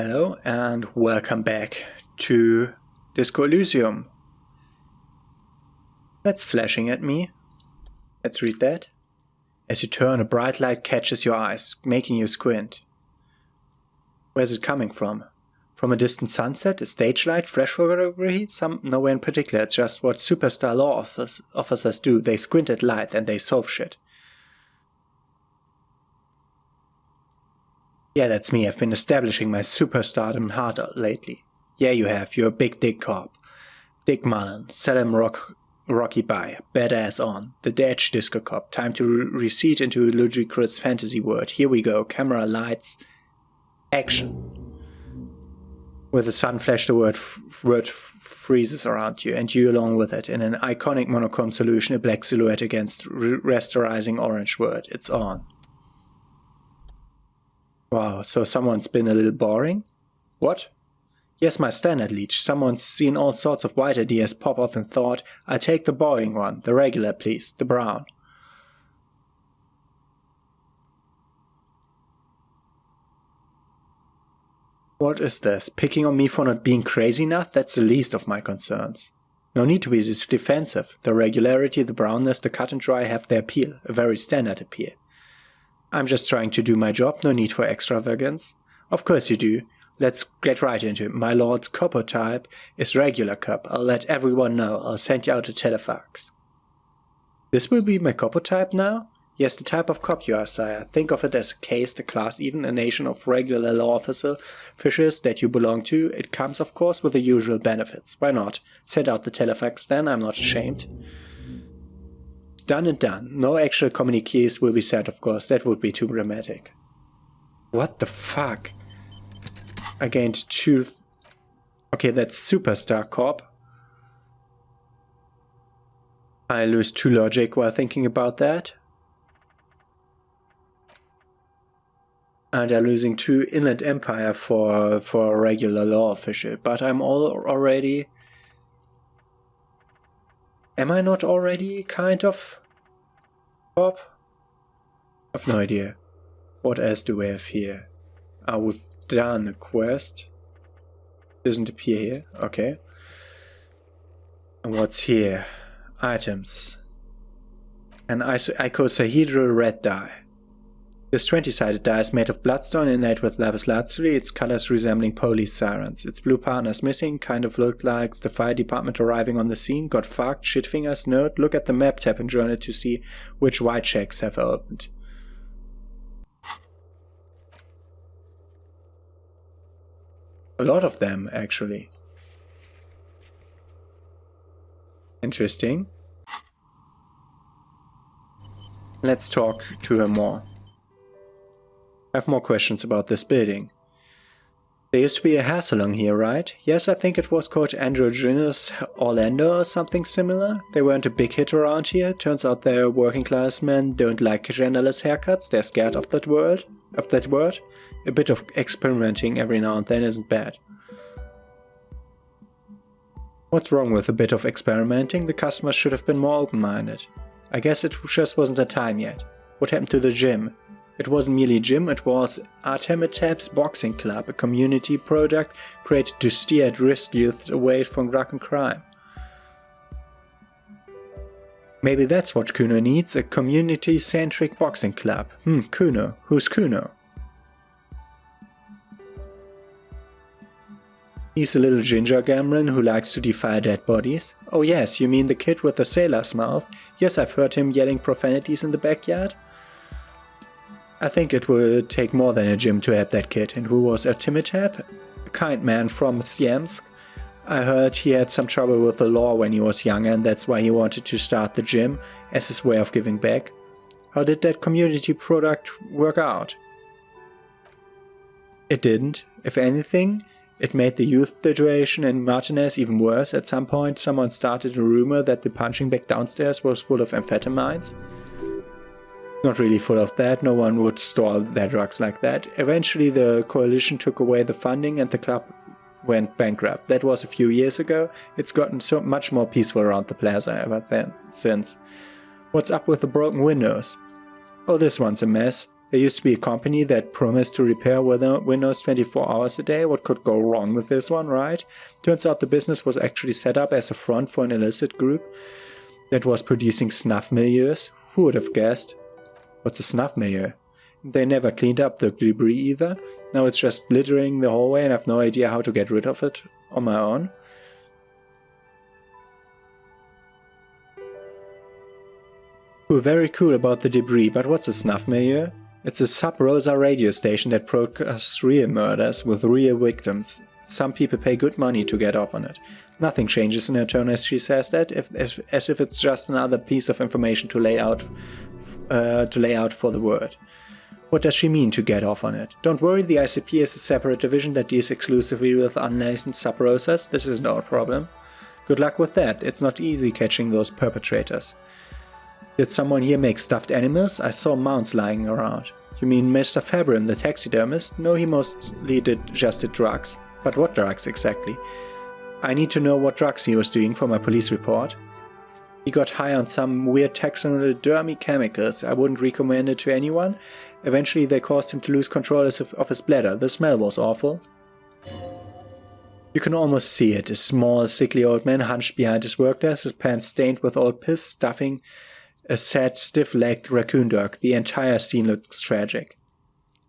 Hello and welcome back to Disco Elysium. That's flashing at me. Let's read that. As you turn, a bright light catches your eyes, making you squint. Where's it coming from? From a distant sunset, a stage light, flash overheat? Nowhere in particular, it's just what superstar law officers do. They squint at light and they solve shit. Yeah, that's me. I've been establishing my superstardom harder lately. Yeah, you have. You're a big dick cop. Dick Mullen. Saddam Rocky by. Badass on. The Edge Disco Cop. Time to recede into a ludicrous fantasy world. Here we go. Camera, lights, action. With the sun flash, the word freezes around you, and you along with it. In an iconic monochrome solution, a black silhouette against rasterizing orange word. It's on. Wow, so someone's been a little boring? What? Yes, my standard leech. Someone's seen all sorts of white ideas pop off and thought, I'll take the boring one. The regular, please. The brown. What is this? Picking on me for not being crazy enough? That's the least of my concerns. No need to be this defensive. The regularity, the brownness, the cut and dry have their appeal. A very standard appeal. I'm just trying to do my job, no need for extravagance. Of course you do. Let's get right into it. My lord's copper type is regular cup. I'll let everyone know. I'll send you out a telefax. This will be my copper type now? Yes, the type of cop you are, sire. Think of it as a case, the class, even a nation of regular law officers that you belong to. It comes, of course, with the usual benefits. Why not? Send out the telefax then, I'm not ashamed. Done and done. No actual communiques will be sent, of course. That would be too dramatic. What the fuck? I gained 2... Okay, that's Superstar Corp. I lose 2 logic while thinking about that. And I'm losing 2 Inland Empire for a regular law official. But I'm already... Am I not already kind of pop? I've no idea. What else do we have here? We've done a quest. Doesn't appear here. Okay. And what's here? Items. An icosahedral red dye. This 20-sided die is made of bloodstone inlaid with lapis lazuli, its colors resembling police sirens. Its blue partner's missing, kind of looked like the fire department arriving on the scene. Got fucked, shitfingers, note, look at the map tab in journal to see which white checks have opened. A lot of them, actually. Interesting. Let's talk to her more. I have more questions about this building. There used to be a hair salon here, right? Yes, I think it was called Androgynous Orlando or something similar. They weren't a big hit around here. Turns out their working class men don't like genderless haircuts. They're scared of that word. A bit of experimenting every now and then isn't bad. What's wrong with a bit of experimenting? The customers should have been more open-minded. I guess it just wasn't the time yet. What happened to the gym? It wasn't merely a gym, it was Artemetap's Boxing Club, a community product created to steer at-risk youth away from drug and crime. Maybe that's what Kuno needs, a community-centric boxing club. Kuno. Who's Kuno? He's a little ginger gremlin who likes to defile dead bodies. Oh yes, you mean the kid with the sailor's mouth? Yes, I've heard him yelling profanities in the backyard. I think it would take more than a gym to help that kid. And who was Interrogate? A kind man from Siemsk. I heard he had some trouble with the law when he was younger and that's why he wanted to start the gym as his way of giving back. How did that community product work out? It didn't. If anything, it made the youth situation in Martinez even worse. At some point, someone started a rumor that the punching bag downstairs was full of amphetamines. Not really full of that, no one would store their drugs like that. Eventually the coalition took away the funding and the club went bankrupt. That was a few years ago. It's gotten so much more peaceful around the plaza ever since. What's up with the broken windows? Oh, this one's a mess. There used to be a company that promised to repair Windows 24 hours a day. What could go wrong with this one, right? Turns out the business was actually set up as a front for an illicit group that was producing snuff milieus. Who would have guessed? What's a snuff milieu? They never cleaned up the debris either. Now it's just littering the hallway and I have no idea how to get rid of it on my own. We're very cool about the debris, but what's a snuff milieu? It's a sub-rosa radio station that broadcasts real murders with real victims. Some people pay good money to get off on it. Nothing changes in her tone as she says that, as if it's just another piece of information to lay out for the word. What does she mean to get off on it? Don't worry, the ICP is a separate division that deals exclusively with unlicensed sub-rosas. This is no problem. Good luck with that. It's not easy catching those perpetrators. Did someone here make stuffed animals? I saw mounts lying around. You mean Mr. Fabrin, the taxidermist? No, he mostly just did drugs. But what drugs exactly? I need to know what drugs he was doing for my police report. He got high on some weird taxidermy chemicals. I wouldn't recommend it to anyone. Eventually they caused him to lose control of his bladder. The smell was awful. You can almost see it. A small, sickly old man hunched behind his work desk, his pants stained with old piss, stuffing a sad, stiff-legged raccoon dog. The entire scene looks tragic.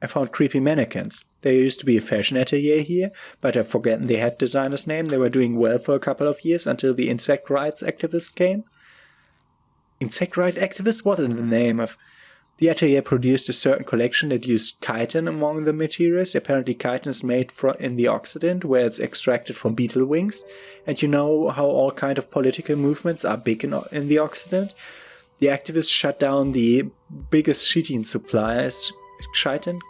I found creepy mannequins. There used to be a fashion atelier here, but I've forgotten the head designer's name. They were doing well for a couple of years until the insect rights activists came. Insect rights activists? What in the name of... The atelier produced a certain collection that used chitin among the materials. Apparently chitin is made in the Occident, where it's extracted from beetle wings. And you know how all kind of political movements are big in the Occident? The activists shut down the biggest chitin suppliers, chitin,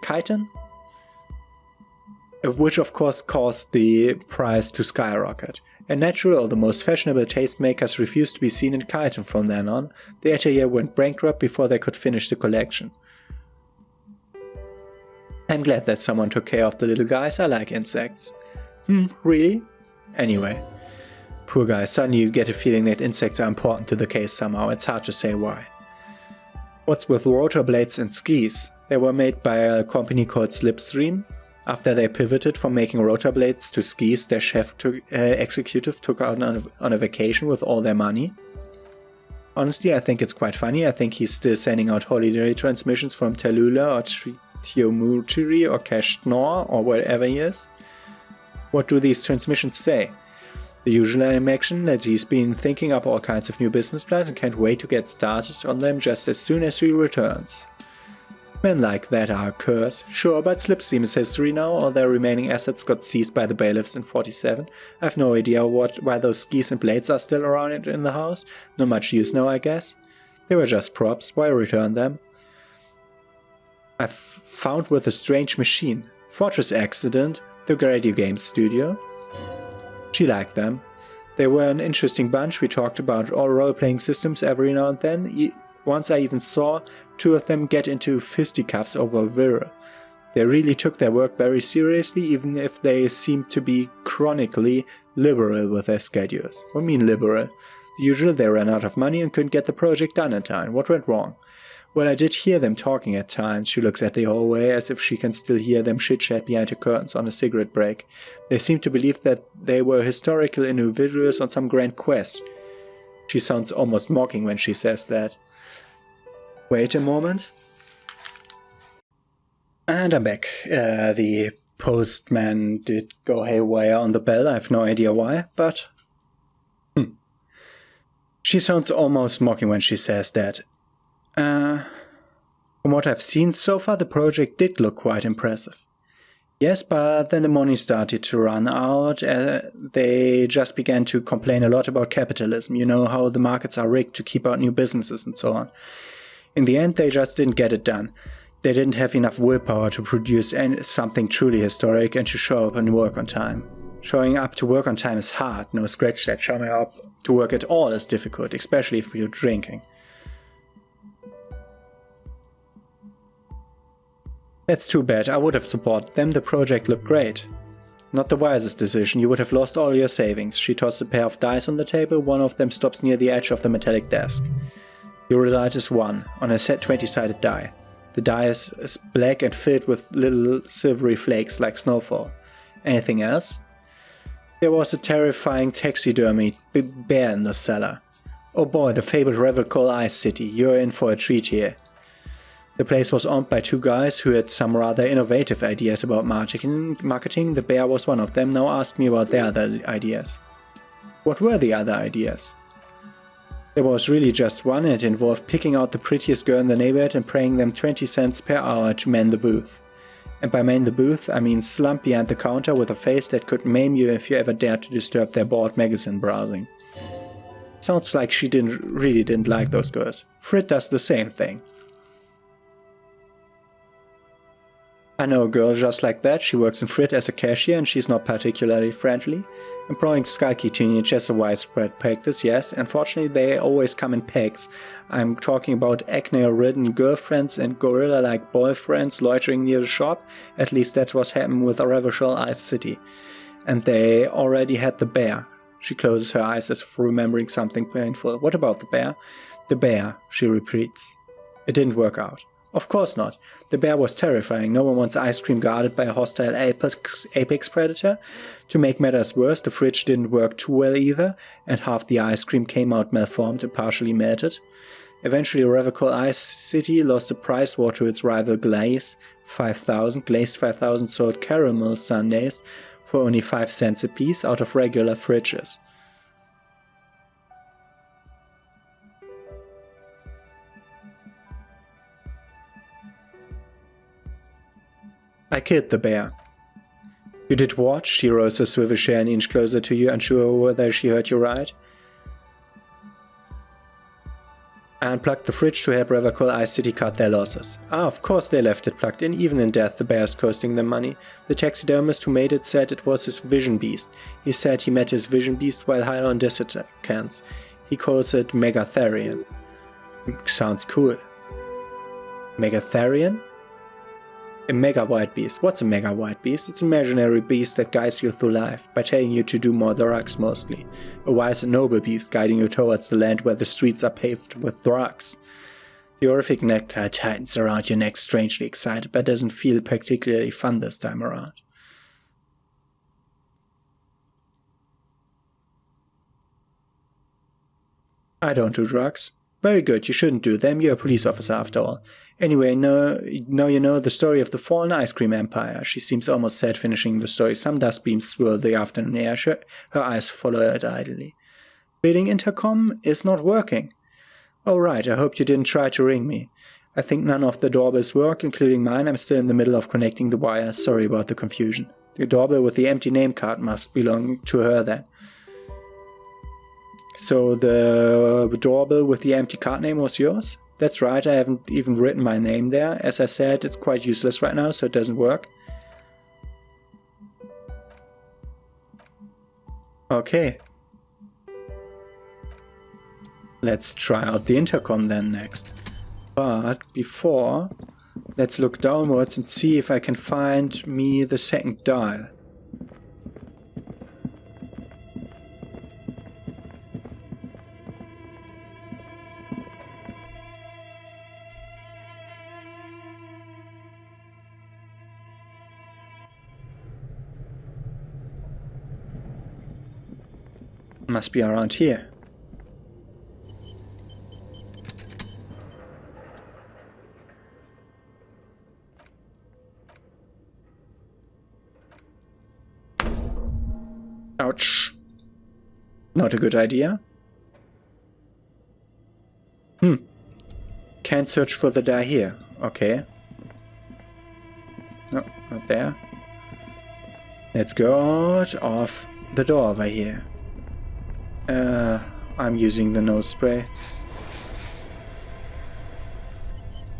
which of course caused the price to skyrocket. And natural, the most fashionable tastemakers refused to be seen in chitin from then on. The atelier went bankrupt before they could finish the collection. I'm glad that someone took care of the little guys. I like insects. Really? Anyway. Poor guy, suddenly you get a feeling that insects are important to the case somehow. It's hard to say why. What's with rotor blades and skis? They were made by a company called Slipstream. After they pivoted from making rotor blades to skis, their executive took out on a vacation with all their money. Honestly, I think it's quite funny. I think he's still sending out holiday transmissions from Tallulah or Tiomutiri or Kashnor or wherever he is. What do these transmissions say? The usual animation that he's been thinking up all kinds of new business plans and can't wait to get started on them just as soon as he returns. Men like that are a curse. Sure, but Slipstream is history now. All their remaining assets got seized by the bailiffs in 47. I have no idea why those skis and blades are still around in the house. Not much use now, I guess. They were just props. Why return them? I've found with a strange machine. Fortress Accident, the radio games studio. She liked them. They were an interesting bunch. We talked about all role-playing systems every now and then. Once I even saw two of them get into fisticuffs over Vera. They really took their work very seriously, even if they seemed to be chronically liberal with their schedules. What do you mean liberal? The usual, they ran out of money and couldn't get the project done in time. What went wrong? Well, I did hear them talking at times. She looks at the hallway as if she can still hear them chit-chat behind the curtains on a cigarette break. They seem to believe that they were historical individuals on some grand quest. She sounds almost mocking when she says that. Wait a moment. And I'm back. The postman did go haywire on the bell. I have no idea why, but... She sounds almost mocking when she says that. From what I've seen so far, the project did look quite impressive. Yes, but then the money started to run out. They just began to complain a lot about capitalism. You know how the markets are rigged to keep out new businesses and so on. In the end, they just didn't get it done. They didn't have enough willpower to produce something truly historic and to show up and work on time. Showing up to work on time is hard. No scratch that. Showing up to work at all is difficult, especially if you're drinking. That's too bad. I would have supported them. The project looked great. Not the wisest decision. You would have lost all your savings. She tossed a pair of dice on the table. One of them stops near the edge of the metallic desk. Your result is 1 on a set 20-sided die. The dye is black and filled with little silvery flakes like snowfall. Anything else? There was a terrifying taxidermy bear in the cellar. Oh boy, the fabled Revocol Ice City, you're in for a treat here. The place was owned by two guys who had some rather innovative ideas about marketing. The bear was one of them. Now ask me about their other ideas. What were the other ideas? There was really just one, and it involved picking out the prettiest girl in the neighborhood and paying them 20 cents per hour to man the booth. And by man the booth, I mean slump behind the counter with a face that could maim you if you ever dared to disturb their bored magazine browsing. Sounds like she really didn't like those girls. Frit does the same thing. I know a girl just like that. She works in Frit as a cashier and she's not particularly friendly. Employing skulky teenagers is a widespread practice, yes. Unfortunately, they always come in packs. I'm talking about acne-ridden girlfriends and gorilla-like boyfriends loitering near the shop. At least that's what happened with Revocol Ice City. And they already had the bear. She closes her eyes as if remembering something painful. What about the bear? The bear, she repeats. It didn't work out. Of course not. The bear was terrifying. No one wants ice cream guarded by a hostile apex predator. To make matters worse, the fridge didn't work too well either, and half the ice cream came out malformed and partially melted. Eventually, Revocol Ice City lost the price war to its rival Glazed 5000 sold caramel sundaes for only 5 cents a piece out of regular fridges. I killed the bear. You did what? She rose her swivel chair an inch closer to you, unsure whether she heard you right. I unplugged the fridge to help Revocol Ice City cut their losses. Ah, of course they left it plugged in. Even in death, the bear is costing them money. The taxidermist who made it said it was his vision beast. He said he met his vision beast while high on dissecants. He calls it Megatherian. Sounds cool. Megatherian? A mega white beast. What's a mega white beast? It's an imaginary beast that guides you through life, by telling you to do more drugs mostly. A wise and noble beast guiding you towards the land where the streets are paved with drugs. The horrific necktie tightens around your neck, strangely excited, but doesn't feel particularly fun this time around. I don't do drugs. Very good, you shouldn't do them, you're a police officer after all. Anyway, now you know the story of the fallen ice cream empire. She seems almost sad finishing the story. Some dust beams swirl the afternoon air. Her eyes follow it idly. Building intercom is not working. Oh right, I hope you didn't try to ring me. I think none of the doorbells work, including mine. I'm still in the middle of connecting the wires. Sorry about the confusion. The doorbell with the empty name card must belong to her then. So the doorbell with the empty card name was yours? That's right, I haven't even written my name there. As I said, it's quite useless right now, so it doesn't work. Okay. Let's try out the intercom then next. But before, let's look downwards and see if I can find me the second dial. Must be around here. Ouch. Not a good idea. Can't search for the die here. Okay. No, not there. Let's go out of the door over here. I'm using the nose spray.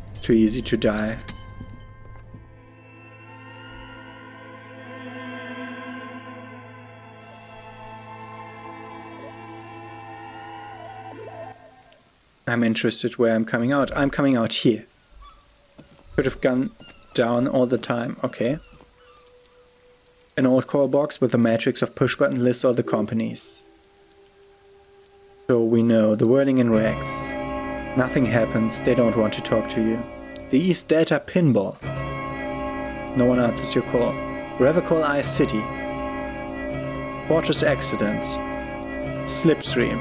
It's too easy to die. I'm interested where I'm coming out. I'm coming out here. Could have gone down all the time. Okay. An old call box with a matrix of push button lists all the companies. So we know the wording in rags. Nothing happens, they don't want to talk to you. The East Delta Pinball. No one answers your call. Revocol Ice City. Fortress Accident. Slipstream.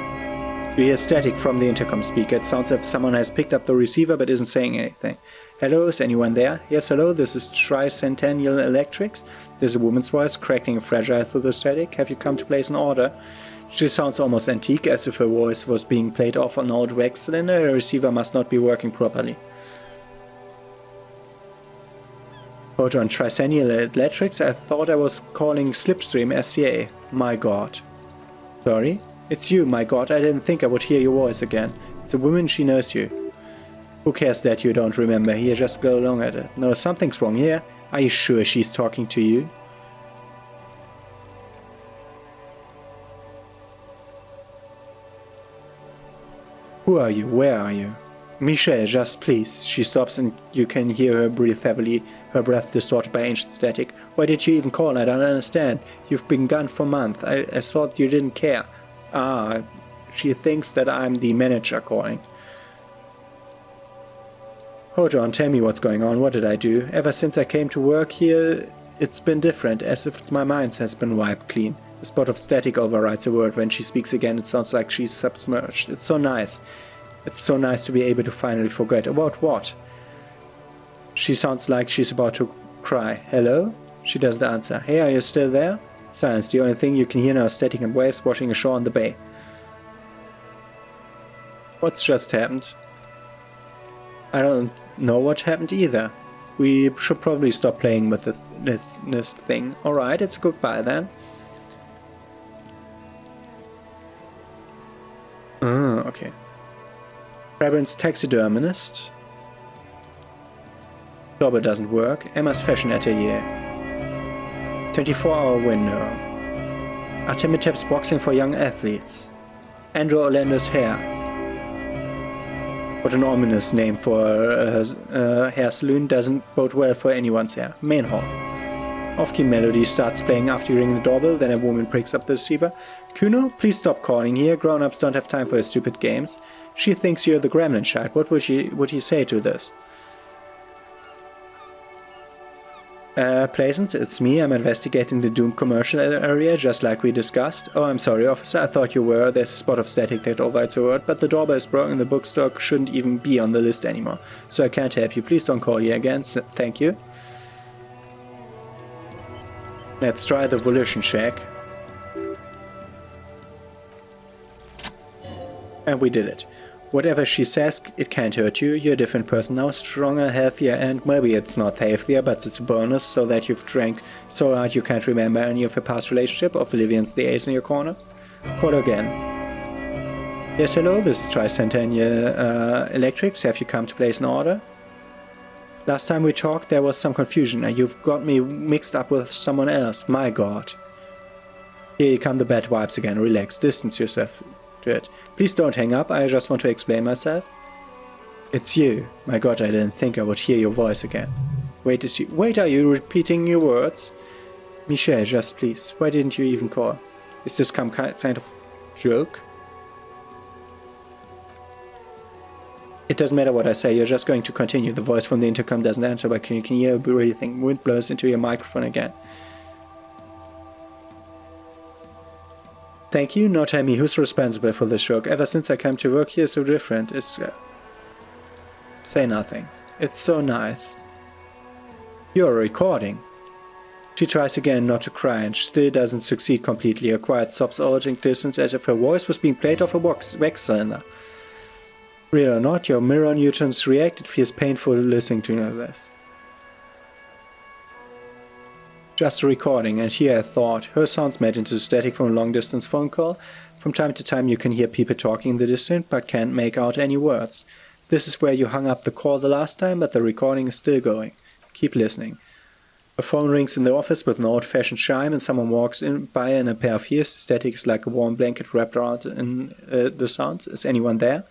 You hear static from the intercom speaker. It sounds as if someone has picked up the receiver but isn't saying anything. Hello, is anyone there? Yes, hello, this is Tricentennial Electrics. There's a woman's voice, cracking fragile through the static. Have you come to place an order? She sounds almost antique, as if her voice was being played off an old wax cylinder. Her receiver must not be working properly. Photo on Tricentennial Electrics. I thought I was calling Slipstream SCA. My god. Sorry? It's you, my god. I didn't think I would hear your voice again. It's a woman, she knows you. Who cares that you don't remember? Here, just go along at it. No, something's wrong here. Are you sure she's talking to you? Who are you? Where are you? Michelle, just please. She stops and you can hear her breathe heavily, her breath distorted by ancient static. Why did you even call? I don't understand. You've been gone for months. I thought you didn't care. Ah, she thinks that I'm the manager calling. Hold on, tell me what's going on. What did I do? Ever since I came to work here, it's been different, as if my mind has been wiped clean. A spot of static overrides a word. When she speaks again, it sounds like she's submerged. It's so nice. It's so nice to be able to finally forget. About what? She sounds like she's about to cry. Hello? She doesn't answer. Hey, are you still there? Silence. The only thing you can hear now is static and waves washing ashore on the bay. What's just happened? I don't know what happened either. We should probably stop playing with this thing. Alright, it's a goodbye then. Okay. Brabant's taxidermist. Doorbell doesn't work. Emma's fashion atelier. 24-hour window. Artemitep's boxing for young athletes. Andrew Orlando's hair. What an ominous name for a hair saloon. Doesn't bode well for anyone's hair. Main hall. Off-key melody starts playing after you ring the doorbell, then a woman picks up the receiver. Kuno, please stop calling here. Grown-ups don't have time for your stupid games. She thinks you're the gremlin child. What would you say to this? Pleasant, it's me. I'm investigating the Doom commercial area, just like we discussed. Oh, I'm sorry, officer. I thought you were. There's a spot of static that overrides a word, but the doorbell is broken. The bookstore shouldn't even be on the list anymore. So I can't help you. Please don't call here again. Thank you. Let's try the volition check. And we did it. Whatever she says, it can't hurt you. You're a different person now, stronger, healthier, and maybe it's not healthier, but it's a bonus so that you've drank so hard you can't remember any of your past relationship. Oblivian's the ace in your corner. Call again. Yes, hello, this is Tricentennial Electrics. Have you come to place an order? Last time we talked, there was some confusion, and you've got me mixed up with someone else. My god. Here come the bad vibes again. Relax, distance yourself to it. Please don't hang up, I just want to explain myself. It's you. My god, I didn't think I would hear your voice again. Wait, are you repeating your words? Michelle, just please. Why didn't you even call? Is this some kind of joke? It doesn't matter what I say, you're just going to continue. The voice from the intercom doesn't answer, but you can hear breathing. Wind blows into your microphone again. Thank you. Now tell me, who's responsible for this joke? Ever since I came to work here, so different. Say nothing. It's so nice. You're recording. She tries again not to cry and still doesn't succeed completely. Her quiet sobs urging distance as if her voice was being played off a wax cylinder. Real or not, your mirror neurons react. It feels painful listening to this. Just a recording, and here I thought. Her sounds made into static from a long-distance phone call. From time to time you can hear people talking in the distance, but can't make out any words. This is where you hung up the call the last time, but the recording is still going. Keep listening. A phone rings in the office with an old-fashioned chime, and someone walks by in a pair of ears. The static is like a warm blanket wrapped around in the sounds. Is anyone there?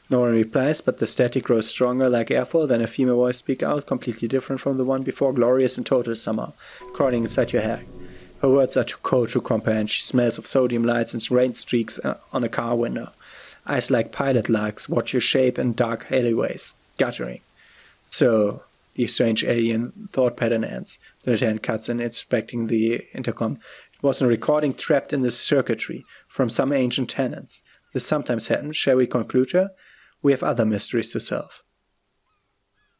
No one replies, but the static grows stronger like airfall. Then a female voice speaks out, completely different from the one before, glorious and total somehow, crawling inside your head. Her words are too cold to comprehend. She smells of sodium lights and rain streaks on a car window. Eyes like pilot lights watch your shape in dark alleyways, guttering. So, the strange alien thought pattern ends. The lieutenant cuts in, inspecting the intercom. It was a recording trapped in the circuitry from some ancient tenants. This sometimes happens. Shall we conclude her? We have other mysteries to solve.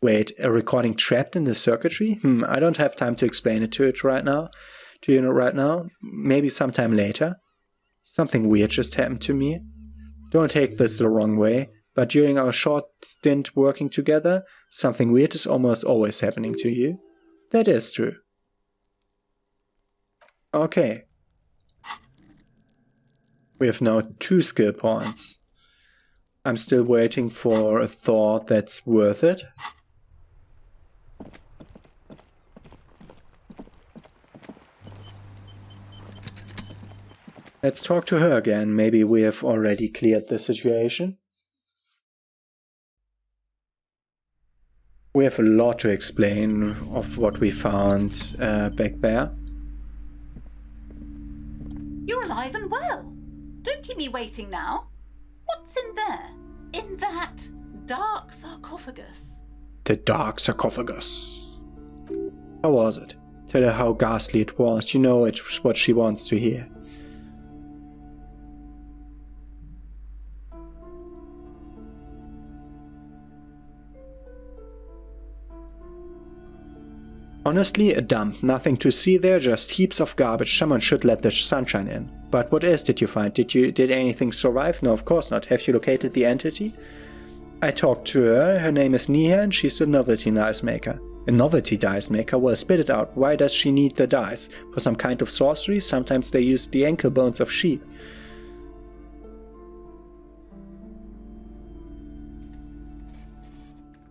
Wait, a recording trapped in the circuitry? I don't have time to explain it to you right now. Maybe sometime later. Something weird just happened to me. Don't take this the wrong way, but during our short stint working together, something weird is almost always happening to you. That is true. Okay. We have now 2 skill points. I'm still waiting for a thought that's worth it. Let's talk to her again. Maybe we have already cleared the situation. We have a lot to explain of what we found back there. You're alive and well. Don't keep me waiting now. What's in there? In that dark sarcophagus? The dark sarcophagus. How was it? Tell her how ghastly it was. You know it's what she wants to hear. Honestly, a dump. Nothing to see there, just heaps of garbage. Someone should let the sunshine in. But what else did you find? Did anything survive? No, of course not. Have you located the entity? I talked to her. Her name is Nia and she's a novelty dice maker. A novelty dice maker? Well, spit it out. Why does she need the dice? For some kind of sorcery? Sometimes they use the ankle bones of sheep.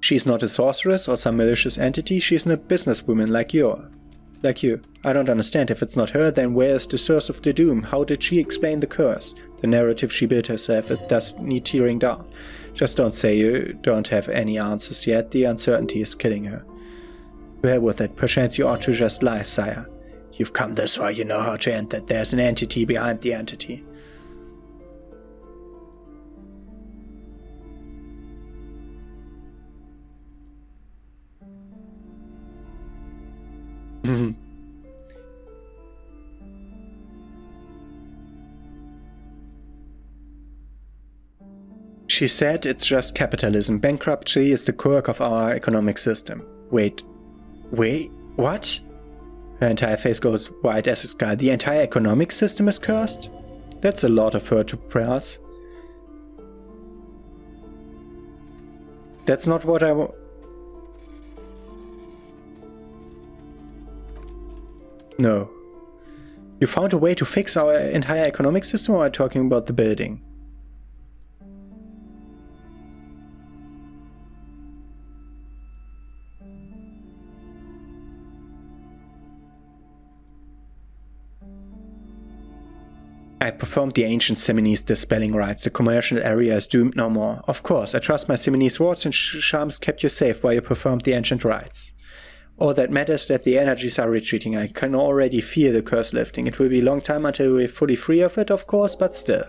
She's not a sorceress or some malicious entity, she's a businesswoman like you. I don't understand. If it's not her, then where is the source of the doom? How did she explain the curse? The narrative she built herself, it does need tearing down. Just don't say you don't have any answers yet, the uncertainty is killing her. To hell with it, perchance you ought to just lie, sire. You've come this far, you know how to end that. There's an entity behind the entity. She said it's just capitalism. Bankruptcy is the quirk of our economic system. Wait, what? Her entire face goes white as a sky. The entire economic system is cursed? That's a lot of her to press. That's not what I want. No. You found a way to fix our entire economic system, or are you talking about the building? I performed the ancient Simonese dispelling rites. The commercial area is doomed no more. Of course, I trust my Simonese wards and charms kept you safe while you performed the ancient rites. All that matters is that the energies are retreating. I can already feel the curse lifting. It will be a long time until we're fully free of it, of course, but still.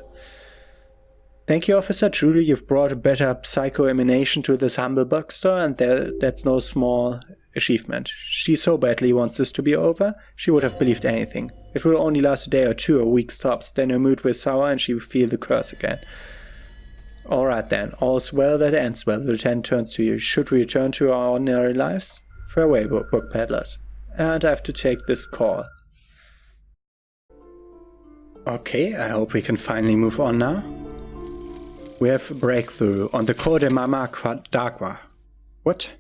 Thank you, officer. Truly, you've brought a better psycho-emanation to this humble bookstore, and that's no small achievement. She so badly wants this to be over, she would have believed anything. It will only last a day or two, a week tops, then her mood will sour and she will feel the curse again. Alright then, all's well that ends well. The lieutenant turns to you. Should we return to our ordinary lives? Farewell, book peddlers. And I have to take this call. Okay, I hope we can finally move on now. We have a breakthrough on the Code Mama Quadagua. What?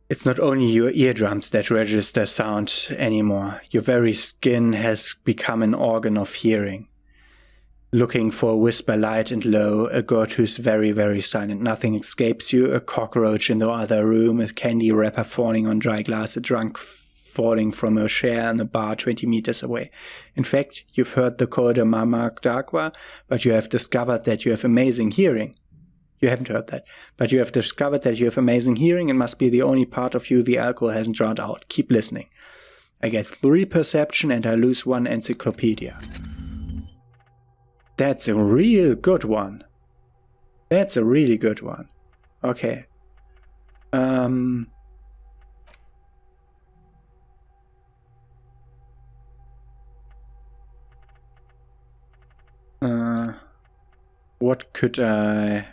It's not only your eardrums that register sound anymore. Your very skin has become an organ of hearing. Looking for a whisper light and low, a god who's very, very silent. Nothing escapes you, a cockroach in the other room, a candy wrapper falling on dry glass, a drunk falling from a chair in a bar 20 meters away. In fact, you've heard the Code Mama Quadagua, but you have discovered that you have amazing hearing. You haven't heard that, but you have discovered that you have amazing hearing and must be the only part of you the alcohol hasn't drowned out. Keep listening. I get 3 perception and I lose 1 encyclopedia. That's a real good one. That's a really good one. Okay. What could I...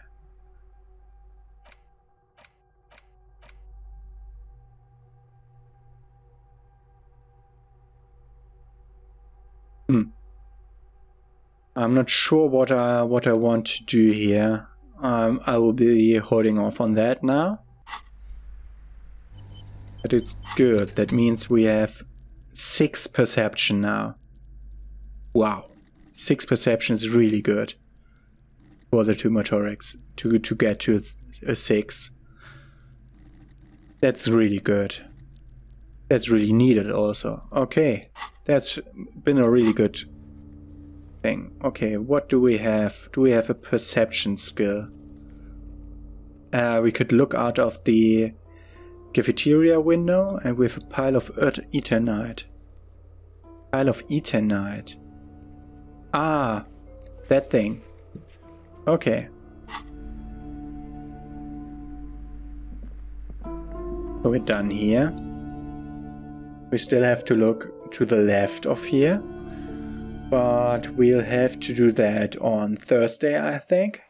I'm not sure what I want to do here. I will be holding off on that now. But it's good. That means we have 6 perception now. Wow. 6 perception is really good for the 2 motorics to get to a 6. That's really good. That's really needed also. Okay. That's been a really good thing. Okay, what do we have? Do we have a perception skill? We could look out of the cafeteria window and we have a pile of eternite. Pile of eternite. Ah, that thing. Okay. So we're done here. We still have to look to the left of here. But we'll have to do that on Thursday, I think.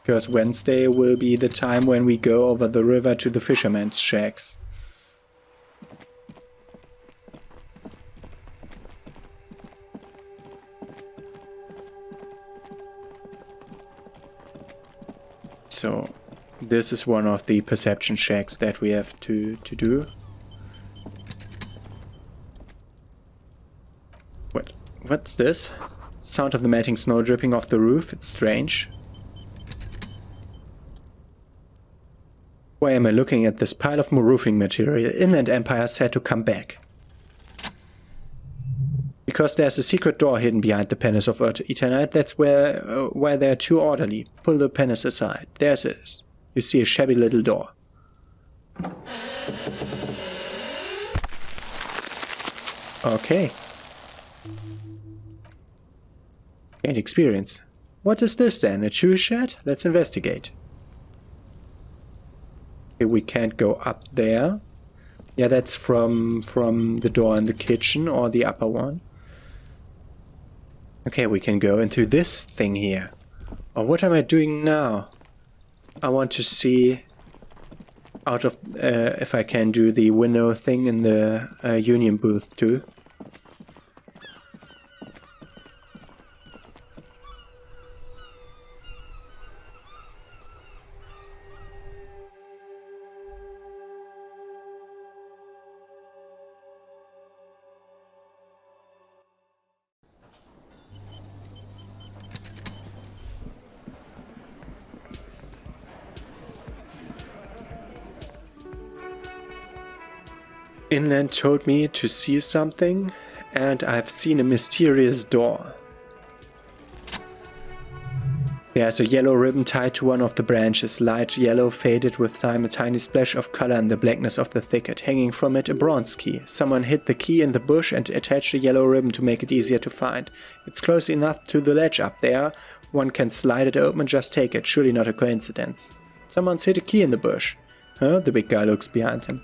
Because Wednesday will be the time when we go over the river to the fishermen's shacks. So, this is one of the perception checks that we have to do. What's this? Sound of the melting snow dripping off the roof. It's strange. Why am I looking at this pile of more roofing material? Inland Empire said to come back. Because there's a secret door hidden behind the pennies of Eternite. That's why they're too orderly. Pull the pennies aside. There's it. You see a shabby little door. Okay. Gained experience. What is this then? A tool shed? Let's investigate. Okay, we can't go up there. Yeah, that's from the door in the kitchen or the upper one. Okay, we can go into this thing here. Oh, what am I doing now? I want to see out of if I can do the window thing in the union booth too. Inland told me to see something, and I've seen a mysterious door. There's a yellow ribbon tied to one of the branches, light yellow faded with time, a tiny splash of color in the blackness of the thicket. Hanging from it, a bronze key. Someone hid the key in the bush and attached a yellow ribbon to make it easier to find. It's close enough to the ledge up there. One can slide it open and just take it. Surely not a coincidence. Someone's hid a key in the bush. Huh? The big guy looks behind him.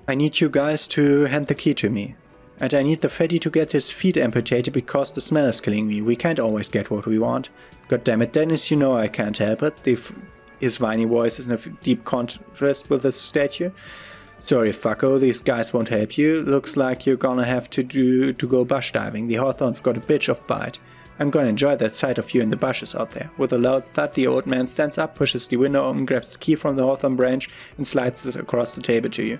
I need you guys to hand the key to me. And I need the fatty to get his feet amputated because the smell is killing me. We can't always get what we want. God damn it, Dennis, you know I can't help it. His whiny voice is in a deep contrast with the statue. Sorry, fucko, these guys won't help you. Looks like you're gonna have to go bush diving. The hawthorn's got a bitch of bite. I'm gonna enjoy that sight of you in the bushes out there. With a loud thud, the old man stands up, pushes the window open, grabs the key from the hawthorn branch, and slides it across the table to you.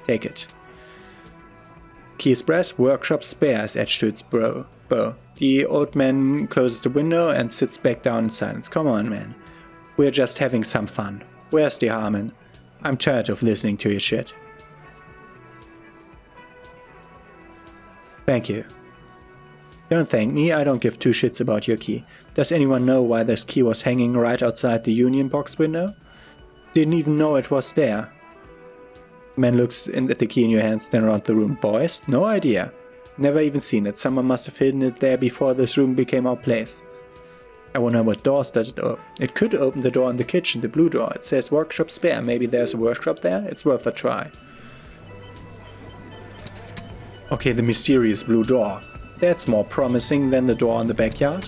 Take it. Key's brass, workshop spare is etched to its bow. The old man closes the window and sits back down in silence. Come on, man. We're just having some fun. Where's the harm? I'm tired of listening to your shit. Thank you. Don't thank me, I don't give two shits about your key. Does anyone know why this key was hanging right outside the union box window? Didn't even know it was there. Man looks at the key in your hands, then around the room. Boys? No idea. Never even seen it. Someone must have hidden it there before this room became our place. I wonder what doors does it open. It could open the door in the kitchen, the blue door. It says workshop spare. Maybe there's a workshop there? It's worth a try. Okay, the mysterious blue door. That's more promising than the door in the backyard.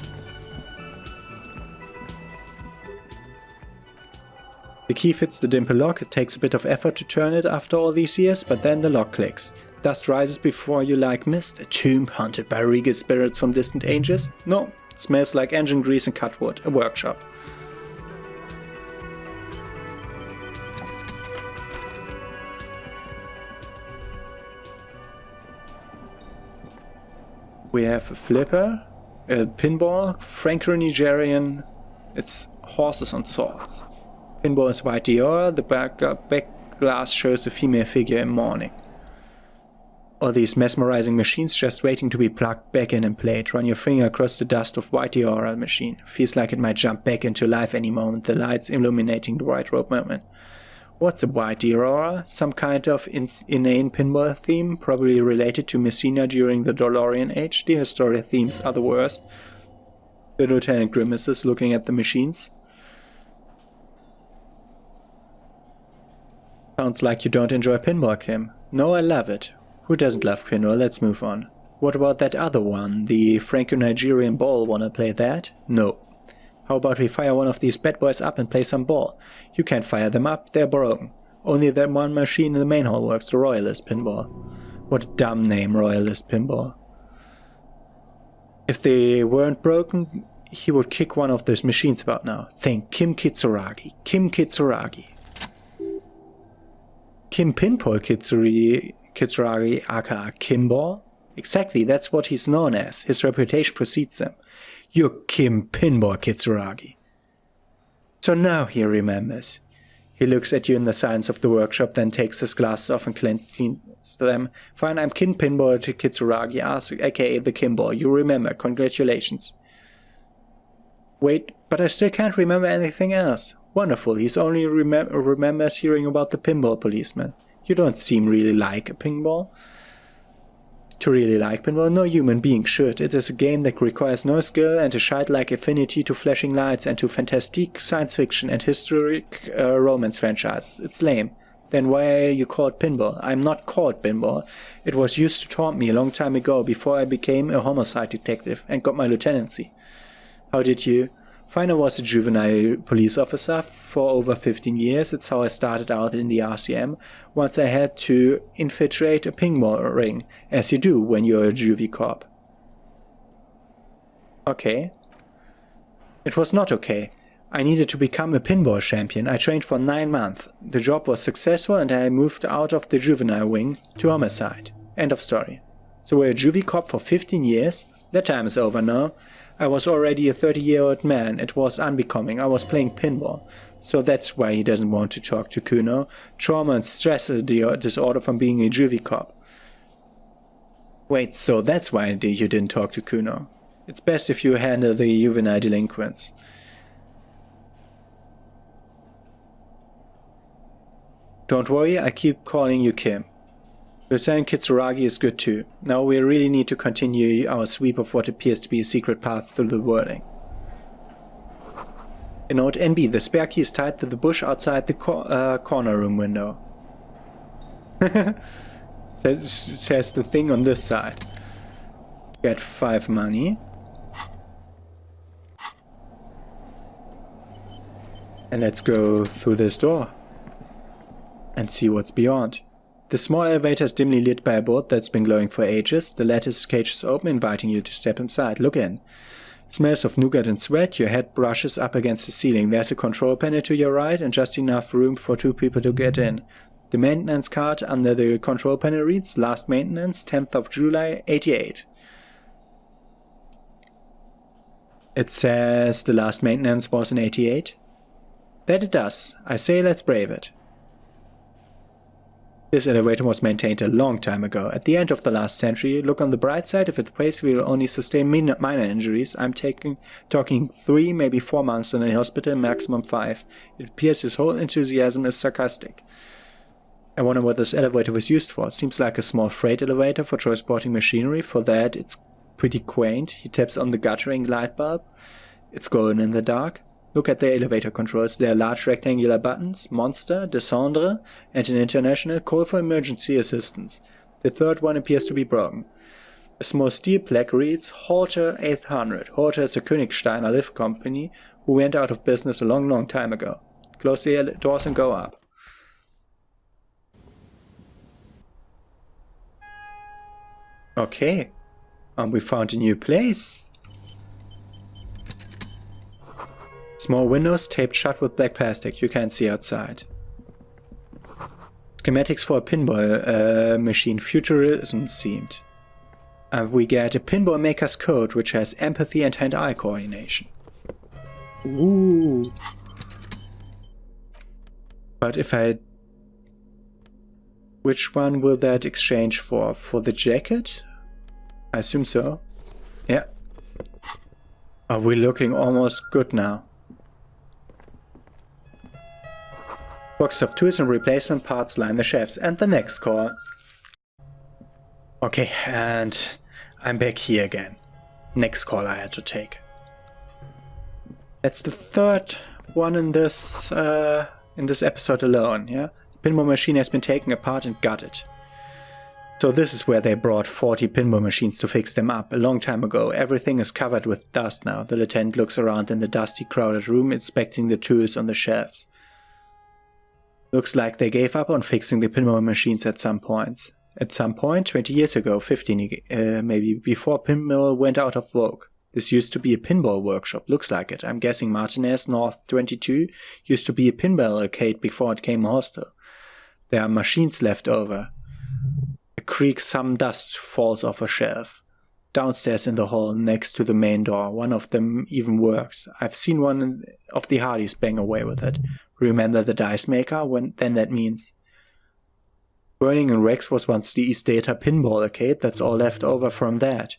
The key fits the dimple lock. It takes a bit of effort to turn it after all these years, but then the lock clicks. Dust rises before you like mist. A tomb haunted by regal spirits from distant ages? No, it smells like engine grease and cut wood. A workshop. We have a flipper, a pinball, Franco-Nigerian. It's horses on swords. Pinball is white Dior, the back glass shows a female figure in mourning. All these mesmerizing machines just waiting to be plugged back in and played. Run your finger across the dust of white Dior machine. Feels like it might jump back into life any moment, the lights illuminating the white rope moment. What's a white Dior? Some kind of inane pinball theme, probably related to Messina during the DeLorean age. The historic themes are the worst. The Lieutenant grimaces looking at the machines. Sounds like you don't enjoy pinball, Kim. No, I love it. Who doesn't love pinball? Let's move on. What about that other one? The Franco-Nigerian ball, wanna play that? No. How about we fire one of these bad boys up and play some ball? You can't fire them up, they're broken. Only that one machine in the main hall works, the Royalist Pinball. What a dumb name, Royalist Pinball. If they weren't broken, he would kick one of those machines about now. Think Kim Kitsuragi. Kim Kitsuragi. Kim Pinball Kitsuragi aka Kimball? Exactly, that's what he's known as. His reputation precedes him. You're Kim Pinball Kitsuragi. So now he remembers. He looks at you in the silence of the workshop, then takes his glasses off and cleans them. Fine, I'm Kim Pinball Kitsuragi, aka the Kimball. You remember, congratulations. Wait, but I still can't remember anything else. Wonderful, he's only remembers hearing about the pinball policeman. You don't seem really like a pinball. To really like pinball, no human being should. It is a game that requires no skill and a shite-like affinity to flashing lights and to fantastic science fiction and historic romance franchises. It's lame. Then why are you called pinball? I'm not called pinball. It was used to taunt me a long time ago before I became a homicide detective and got my lieutenancy. How did you? Fine, I was a juvenile police officer for over 15 years. It's how I started out in the RCM. Once I had to infiltrate a pinball ring, as you do when you're a juvie cop. Okay. It was not okay. I needed to become a pinball champion. I trained for 9 months. The job was successful and I moved out of the juvenile wing to homicide. End of story. So we're a juvie cop for 15 years? That time is over now. I was already a 30-year-old man. It was unbecoming. I was playing pinball. So that's why he doesn't want to talk to Kuno. Trauma and stress disorder from being a juvie cop. Wait, so that's why you didn't talk to Kuno. It's best if you handle the juvenile delinquents. Don't worry, I keep calling you Kim. Lieutenant Kitsuragi is good too. Now we really need to continue our sweep of what appears to be a secret path through the wording. In note NB, the spare key is tied to the bush outside the corner room window. says the thing on this side. Get 5 money. And let's go through this door. And see what's beyond. The small elevator is dimly lit by a board that's been glowing for ages. The lattice cage is open, inviting you to step inside. Look in. Smells of nougat and sweat. Your head brushes up against the ceiling. There's a control panel to your right and just enough room for 2 people to get in. The maintenance card under the control panel reads, last maintenance, 10th of July, 88. It says the last maintenance was in 88. That it does. I say let's brave it. This elevator was maintained a long time ago. At the end of the last century, look on the bright side, if it breaks we will only sustain minor injuries. I'm talking 3, maybe 4 months in a hospital, maximum 5. It appears his whole enthusiasm is sarcastic. I wonder what this elevator was used for. It seems like a small freight elevator for transporting machinery. For that, it's pretty quaint. He taps on the guttering light bulb. It's golden in the dark. Look at the elevator controls. There are large rectangular buttons, Monster, Descendre, and an international call for emergency assistance. The third one appears to be broken. A small steel plaque reads, Halter 800. Halter is a Königsteiner lift company who went out of business a long time ago. Close the doors and go up. Okay. We found a new place. Small windows taped shut with black plastic. You can't see outside. Schematics for a pinball machine. Futurism themed. We get a pinball maker's code which has empathy and hand-eye coordination. Ooh. But if I... Which one will that exchange for? For the jacket? I assume so. Yeah. Are we looking almost good now? Boxes of tools and replacement parts line the shelves. And the next call. Okay, and I'm back here again. Next call I had to take. That's the third one in this episode alone, yeah? The pinball machine has been taken apart and gutted. So this is where they brought 40 pinball machines to fix them up. A long time ago. Everything is covered with dust now. The lieutenant looks around in the dusty, crowded room, inspecting the tools on the shelves. Looks like they gave up on fixing the pinball machines at some point. At some point, 20 years ago, 15 maybe, before pinball went out of vogue. This used to be a pinball workshop, looks like it. I'm guessing Martinez North 22 used to be a pinball arcade before it came a hostel. There are machines left over. A creak, some dust falls off a shelf. Downstairs in the hall next to the main door, one of them even works. I've seen one of the Hardys bang away with it. Remember the dice maker? Then that means... Burning in Rex was once the East Data pinball arcade, that's all left over from that.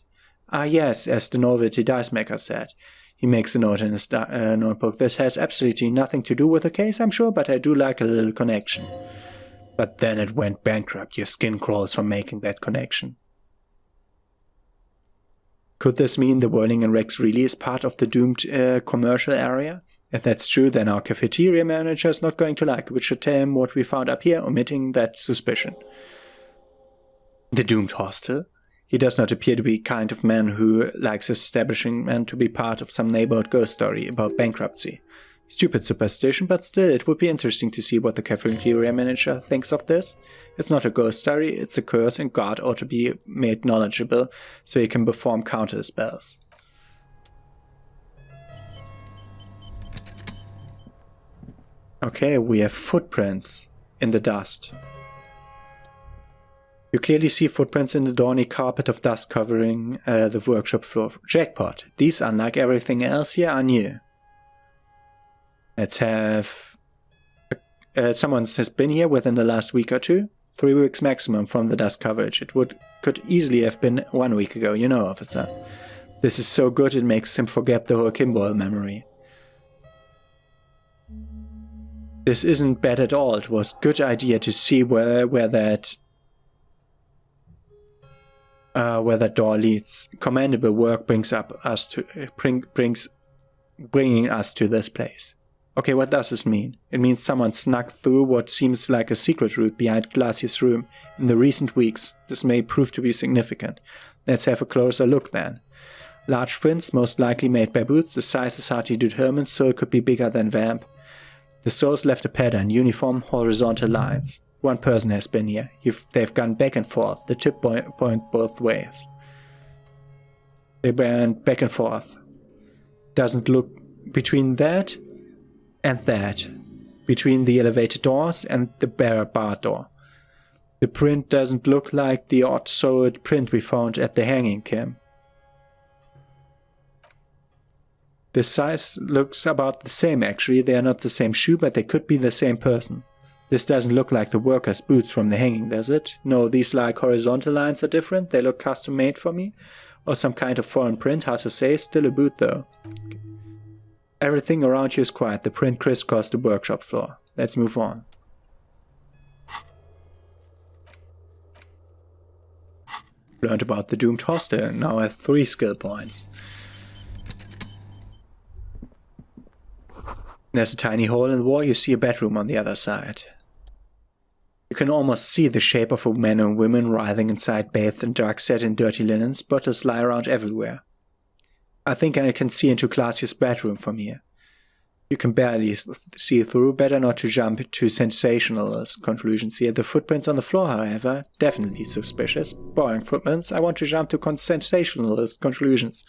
Ah yes, as the novelty dice maker said. He makes a note in his notebook. This has absolutely nothing to do with the case, I'm sure, but I do like a little connection. But then it went bankrupt. Your skin crawls from making that connection. Could this mean the Whirling and Rex really is part of the doomed commercial area? If that's true, then our cafeteria manager is not going to like it. We should tell him what we found up here, omitting that suspicion. The doomed hostel? He does not appear to be the kind of man who likes his establishment to be part of some neighborhood ghost story about bankruptcy. Stupid superstition, but still, it would be interesting to see what the cafeteria manager thinks of this. It's not a ghost story, it's a curse, and God ought to be made knowledgeable so he can perform counter spells. Okay, we have footprints in the dust. You clearly see footprints in the dawny carpet of dust covering the workshop floor. Jackpot! These, unlike everything else here, are new. Let's have... someone has been here within the last week or two. 3 weeks maximum from the dust coverage. It could easily have been 1 week ago, you know, officer. This is so good it makes him forget the whole Kimball memory. This isn't bad at all. It was a good idea to see where that door leads. Commendable work bringing us to this place. Okay, what does this mean? It means someone snuck through what seems like a secret route behind Glacier's room in the recent weeks. This may prove to be significant. Let's have a closer look then. Large prints, most likely made by Boots. The size is hard to determine, so it could be bigger than Vamp. The soles left a pattern, uniform horizontal lines. One person has been here. They've gone back and forth. The tip point both ways. They went back and forth. Doesn't look between that and that. Between the elevator doors and the bar door. The print doesn't look like the odd-soled print we found at the hanging cam. The size looks about the same actually. They are not the same shoe, but they could be the same person. This doesn't look like the worker's boots from the hanging, does it? No, these like horizontal lines are different. They look custom made for me. Or some kind of foreign print, hard to say. Still a boot though. Everything around you is quiet. The print crisscrossed the workshop floor. Let's move on. Learned about the doomed hostel and now have 3 skill points. There's a tiny hole in the wall, you see a bedroom on the other side. You can almost see the shape of a man and women writhing inside, bathed in dark satin, dirty linens. Bottles lie around everywhere. I think I can see into Classia's bedroom from here. You can barely see through, better not to jump to sensationalist conclusions here. The footprints on the floor, however, definitely suspicious. Boring footprints, I want to jump to sensationalist conclusions.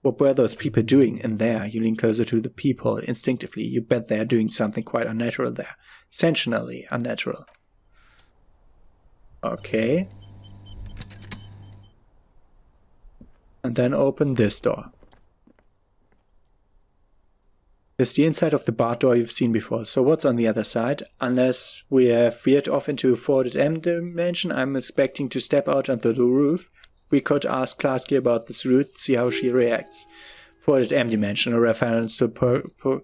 What were those people doing in there? You lean closer to the peephole instinctively. You bet they're doing something quite unnatural there. Sensationally unnatural. Okay. And then open this door. It's the inside of the bar door you've seen before. So what's on the other side? Unless we have veered off into a forwarded M dimension, I'm expecting to step out onto the roof. We could ask Klasky about this route, see how she reacts. Forwarded M dimension, a reference to a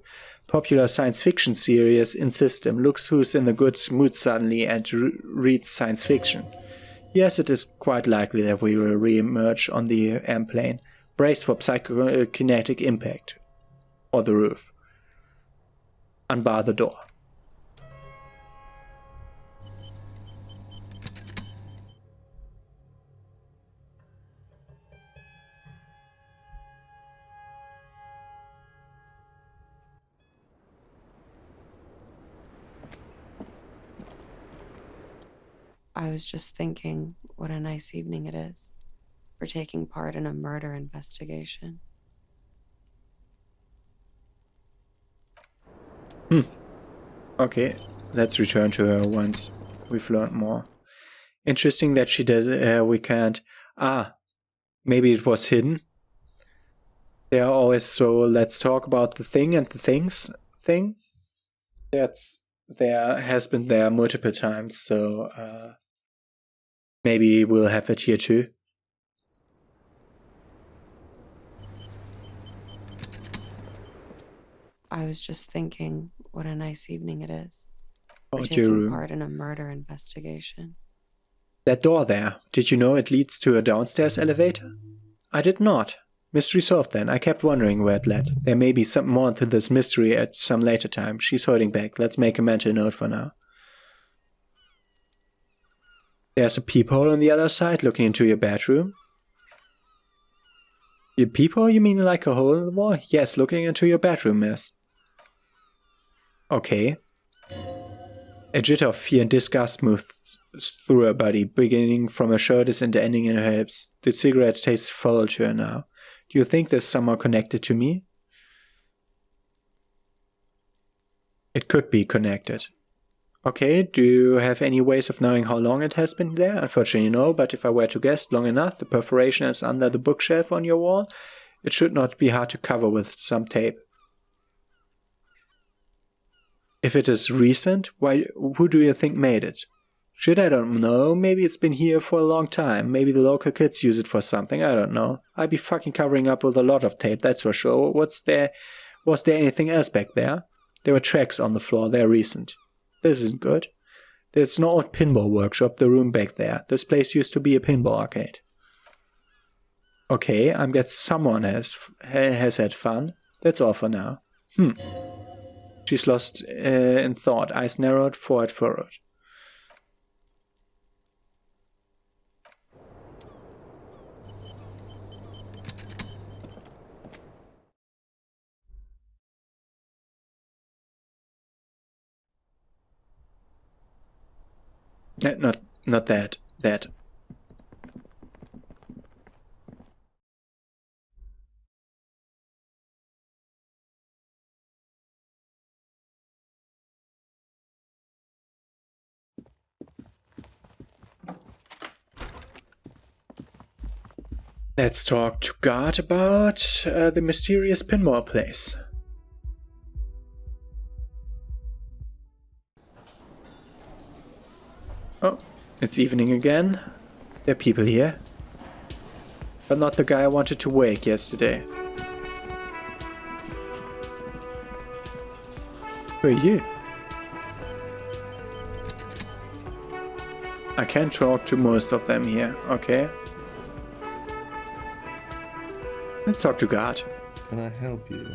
popular science fiction series in System. Looks who's in a good mood suddenly and reads science fiction. Yes, it is quite likely that we will re-emerge on the M plane. Brace for psychokinetic impact. Or the roof. Unbar the door. I was just thinking what a nice evening it is for taking part in a murder investigation. Okay, let's return to her once we've learned more. Interesting that she does. We can't. Maybe it was hidden. They are always so. Let's talk about the thing and the things thing. There has been there multiple times. So maybe we'll have it here too. I was just thinking what a nice evening it is for About your taking room. part in a murder investigation. That door there, did you know it leads to a downstairs elevator? I did not. Mystery solved then. I kept wondering where it led. There may be something more to this mystery at some later time. She's holding back. Let's make a mental note for now. There's a peephole on the other side looking into your bedroom. Your peephole? You mean like a hole in the wall? Yes, looking into your bedroom, miss. Okay. A jitter of fear and disgust moved through her body, beginning from her shoulders and ending in her hips. The cigarette tastes foul to her now. Do you think there's somehow connected to me? It could be connected. Okay, do you have any ways of knowing how long it has been there? Unfortunately, no, but if I were to guess, long enough. The perforation is under the bookshelf on your wall. It should not be hard to cover with some tape. If it is recent, who do you think made it? Shit, I don't know. Maybe it's been here for a long time. Maybe the local kids use it for something. I don't know. I'd be fucking covering up with a lot of tape, that's for sure. Was there anything else back there? There were tracks on the floor. They're recent. This isn't good. There's an old pinball workshop, the room back there. This place used to be a pinball arcade. Okay, I'm guessing someone has had fun. That's all for now. She's lost in thought. Eyes narrowed, forehead furrowed. Not that. That. Let's talk to God about the mysterious pinball place. Oh, it's evening again. There are people here. But not the guy I wanted to wake yesterday. Who are you? I can talk to most of them here, okay? Let's talk to God. Can I help you?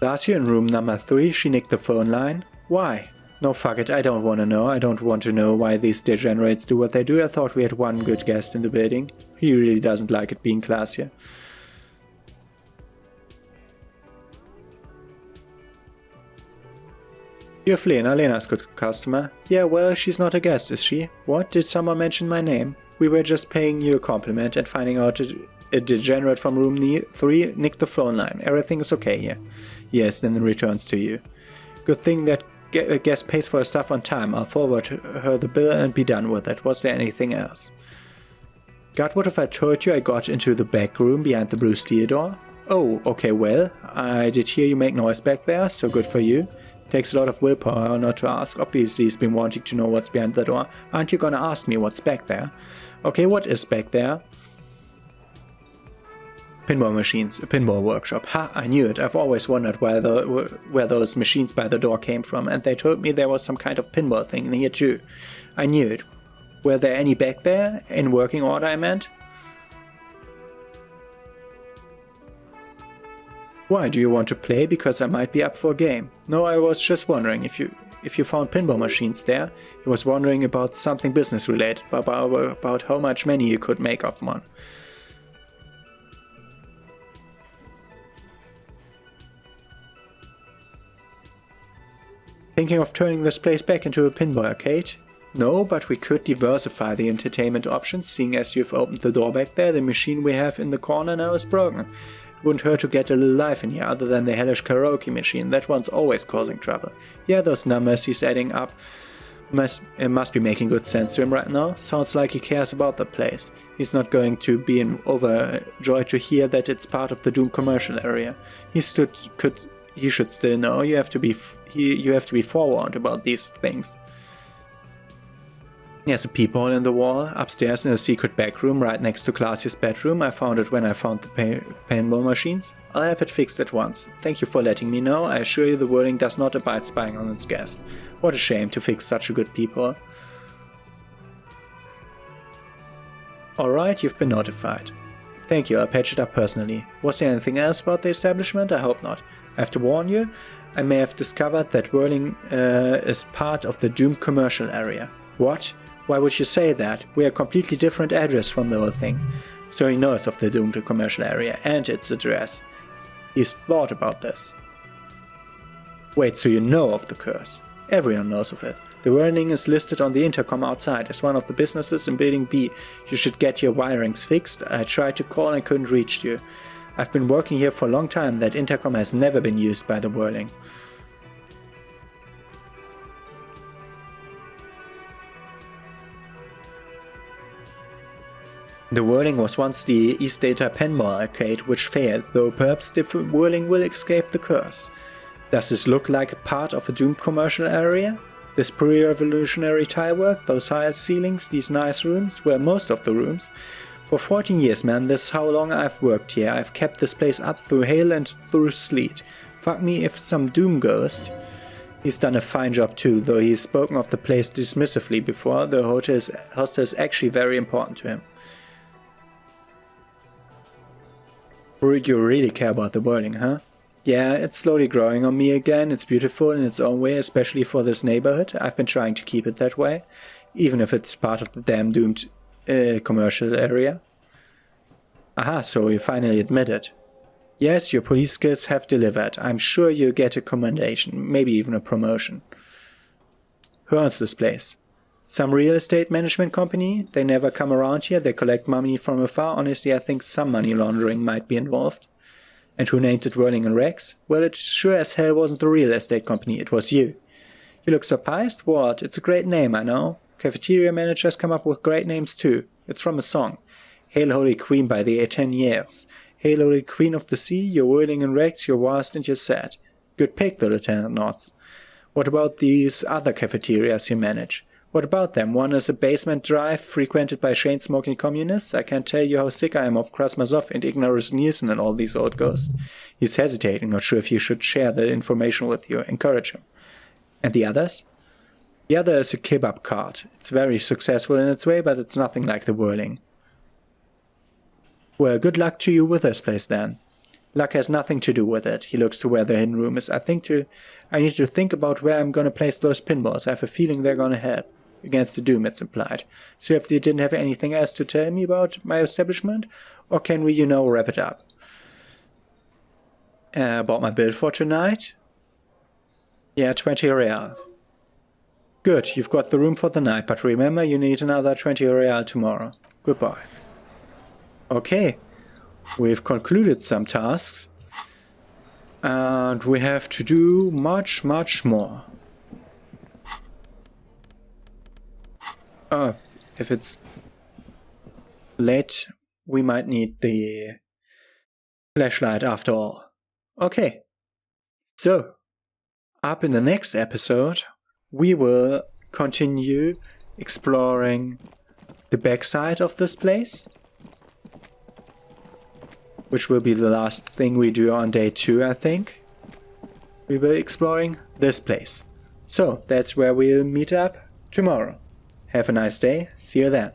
Last year in room number 3, she nicked the phone line. Why? No, fuck it, I don't want to know. I don't want to know why these degenerates do what they do. I thought we had one good guest in the building. He really doesn't like it being classier. You're Lena. Lena's good customer. Yeah, well, she's not a guest, is she? What? Did someone mention my name? We were just paying you a compliment and finding out a degenerate from room 3 nicked the phone line. Everything is okay here. Yes, then it returns to you. Good thing that guest pays for her stuff on time. I'll forward her the bill and be done with it. Was there anything else? God, what if I told you I got into the back room behind the blue steel door? Oh, okay, well, I did hear you make noise back there, so good for you. Takes a lot of willpower not to ask. Obviously, he's been wanting to know what's behind the door. Aren't you gonna ask me what's back there? Okay, what is back there? Pinball machines, a pinball workshop. Ha, I knew it. I've always wondered where those machines by the door came from, and they told me there was some kind of pinball thing in here too. I knew it. Were there any back there? In working order, I meant? Why, do you want to play? Because I might be up for a game. No, I was just wondering if you found pinball machines there. I was wondering about something business related, about how much money you could make off one. Thinking of turning this place back into a pinball arcade? No, but we could diversify the entertainment options, seeing as you've opened the door back there. The machine we have in the corner now is broken. It wouldn't hurt to get a little life in here, other than the hellish karaoke machine. That one's always causing trouble. Yeah, those numbers he's adding up must be making good sense to him right now. Sounds like he cares about the place. He's not going to be overjoyed to hear that it's part of the Doom commercial area. He should still know. You have to be forewarned about these things. There's a peephole in the wall, upstairs in a secret back room right next to Classia's bedroom. I found it when I found the pinball machines. I'll have it fixed at once. Thank you for letting me know. I assure you the wording does not abide spying on its guest. What a shame to fix such a good peephole. Alright, you've been notified. Thank you, I'll patch it up personally. Was there anything else about the establishment? I hope not. I have to warn you, I may have discovered that whirling is part of the Doom commercial area. What? Why would you say that? We're a completely different address from the whole thing. So he knows of the Doom commercial area and its address. He's thought about this. Wait, so you know of the curse? Everyone knows of it. The whirling is listed on the intercom outside as one of the businesses in Building B. You should get your wirings fixed. I tried to call and couldn't reach you. I've been working here for a long time. That intercom has never been used by the whirling. The whirling was once the East Data Pinball Arcade, which failed, though perhaps the whirling will escape the curse. Does this look like a part of a Doom commercial area? This pre-revolutionary tilework, those high ceilings, these nice rooms, well, most of the rooms. For 14 years, man, this is how long I've worked here. I've kept this place up through hail and through sleet. Fuck me if some Doom ghost. He's done a fine job too, though he's spoken of the place dismissively before. The hostel is actually very important to him. You really care about the whirling, huh? Yeah, it's slowly growing on me again. It's beautiful in its own way, especially for this neighborhood. I've been trying to keep it that way, even if it's part of the damn doomed commercial area. Aha, so you finally admit it. Yes, your police skills have delivered. I'm sure you'll get a commendation, maybe even a promotion. Who owns this place? Some real estate management company? They never come around here, they collect money from afar. Honestly, I think some money laundering might be involved. And who named it Whirling and Rex? Well, it sure as hell wasn't a real estate company, it was you. You look surprised? What? It's a great name, I know. Cafeteria managers come up with great names too. It's from a song. Hail Holy Queen by the 10 years. Hail Holy Queen of the Sea, you're whirling and wrecks, you're vast and you're sad. Good pick, the lieutenant nods. What about these other cafeterias you manage? What about them? One is a basement drive frequented by chain-smoking communists. I can't tell you how sick I am of Krasmazov and Ignorus Nielsen and all these old ghosts. He's hesitating, not sure if you should share the information with you. Encourage him. And the others? The other is a kebab cart. It's very successful in its way, but it's nothing like the whirling. Well, good luck to you with this place then. Luck has nothing to do with it. He looks to where the hidden room is. I need to think about where I'm gonna place those pinballs. I have a feeling they're gonna help. Against the doom it's implied. So if you didn't have anything else to tell me about my establishment, or can we, wrap it up? About my build for tonight? Yeah, 20 real. Good, you've got the room for the night, but remember you need another 20 real tomorrow. Goodbye. Okay, we've concluded some tasks, and we have to do much, much more. If it's late, we might need the flashlight after all. Okay, so, up in the next episode, we will continue exploring the backside of this place, which will be the last thing we do on day 2, I think. We will be exploring this place. So, that's where we'll meet up tomorrow. Have a nice day. See you then.